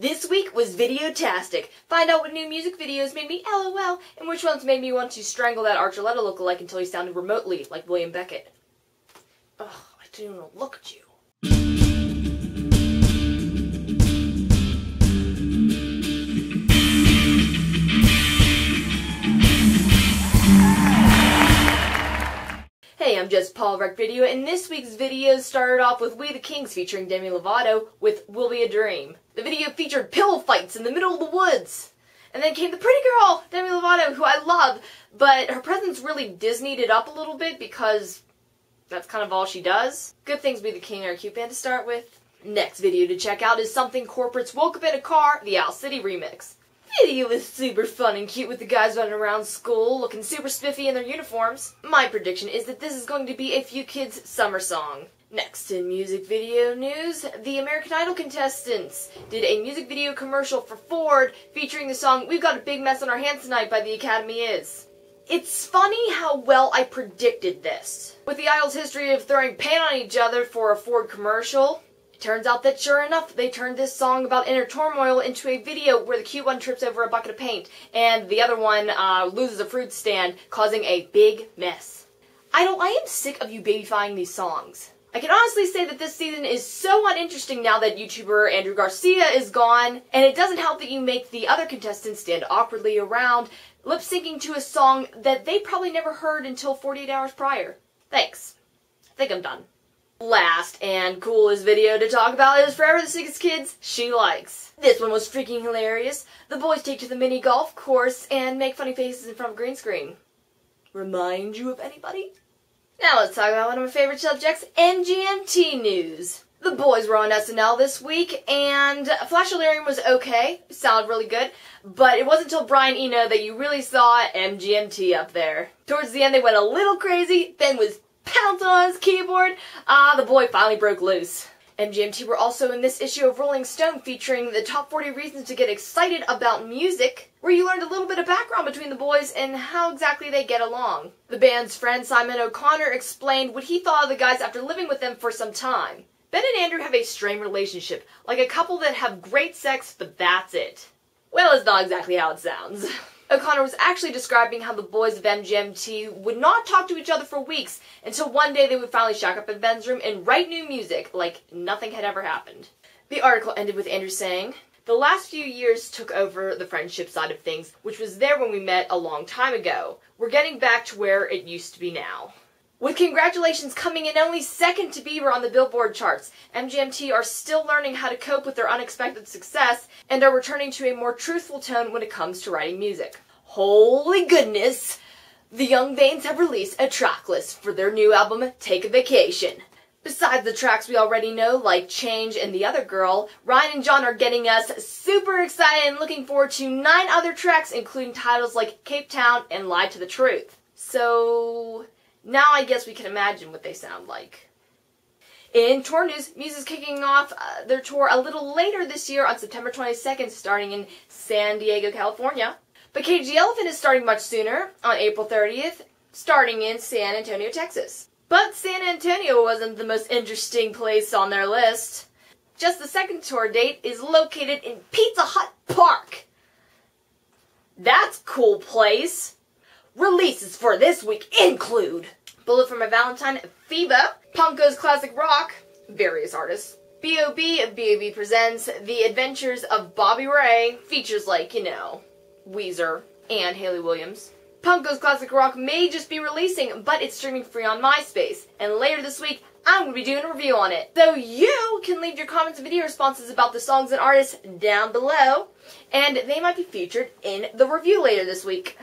This week was Videotastic. Find out what new music videos made me LOL and which ones made me want to strangle that Archuleta lookalike until he sounded remotely like William Beckett. Ugh, I didn't even look at you. Hey, I'm Jess Paul, WreckedRadio, and this week's video started off with We the Kings featuring Demi Lovato with Will Be a Dream. The video featured pillow fights in the middle of the woods. And then came the pretty girl, Demi Lovato, who I love, but her presence really Disneyed it up a little bit because that's kind of all she does. Good things We the King are a cute band to start with. Next video to check out is Something Corporate's Woke Up in a Car, the Owl City remix. Video was super fun and cute with the guys running around school looking super spiffy in their uniforms. My prediction is that this is going to be a few kids' summer song. Next in music video news, the American Idol contestants did a music video commercial for Ford featuring the song We've Got a Big Mess on Our Hands Tonight by The Academy Is. It's funny how well I predicted this. With the Idol's history of throwing paint on each other for a Ford commercial, it turns out that sure enough, they turned this song about inner turmoil into a video where the cute one trips over a bucket of paint and the other one loses a fruit stand, causing a big mess. Idol, I am sick of you babyfying these songs. I can honestly say that this season is so uninteresting now that YouTuber Andrew Garcia is gone, and it doesn't help that you make the other contestants stand awkwardly around, lip-syncing to a song that they probably never heard until 48 hours prior. Thanks. I think I'm done. Last and coolest video to talk about is Forever The Sickest Kids, She Likes. This one was freaking hilarious. The boys take to the mini golf course and make funny faces in front of a green screen. Remind you of anybody? Now let's talk about one of my favorite subjects, MGMT news. The boys were on SNL this week, and Flash Delirium was okay, it sounded really good, but it wasn't until Brian Eno that you really saw MGMT up there. Towards the end they went a little crazy, Ben was pouncing on his keyboard, the boy finally broke loose. MGMT were also in this issue of Rolling Stone featuring the top 40 reasons to get excited about music, where you learned a little bit of background between the boys and how exactly they get along. The band's friend Simon O'Connor explained what he thought of the guys after living with them for some time. Ben and Andrew have a strained relationship, like a couple that have great sex, but that's it. Well, it's not exactly how it sounds. O'Connor was actually describing how the boys of MGMT would not talk to each other for weeks until one day they would finally shack up in Ben's room and write new music like nothing had ever happened. The article ended with Andrew saying, "The last few years took over the friendship side of things, which was there when we met a long time ago. We're getting back to where it used to be now." With congratulations coming in only second to Bieber on the Billboard charts, MGMT are still learning how to cope with their unexpected success and are returning to a more truthful tone when it comes to writing music. Holy goodness! The Young Vanes have released a track list for their new album, Take a Vacation. Besides the tracks we already know, like Change and The Other Girl, Ryan and John are getting us super excited and looking forward to 9 other tracks, including titles like Cape Town and Lie to the Truth. So now I guess we can imagine what they sound like. In tour news, Muse is kicking off their tour a little later this year on September 22nd, starting in San Diego, California. But Cage the Elephant is starting much sooner, on April 30th, starting in San Antonio, Texas. But San Antonio wasn't the most interesting place on their list. Just the second tour date is located in Pizza Hut Park. That's a cool place. Releases for this week include Bullet for My Valentine, FIBA, Punk Goes Classic Rock, various artists, B.o.B, B.o.B presents The Adventures of Bobby Ray, features like, Weezer and Haley Williams. Punk Goes Classic Rock may just be releasing, but it's streaming free on MySpace, and later this week, I'm going to be doing a review on it. So you can leave your comments and video responses about the songs and artists down below, and they might be featured in the review later this week.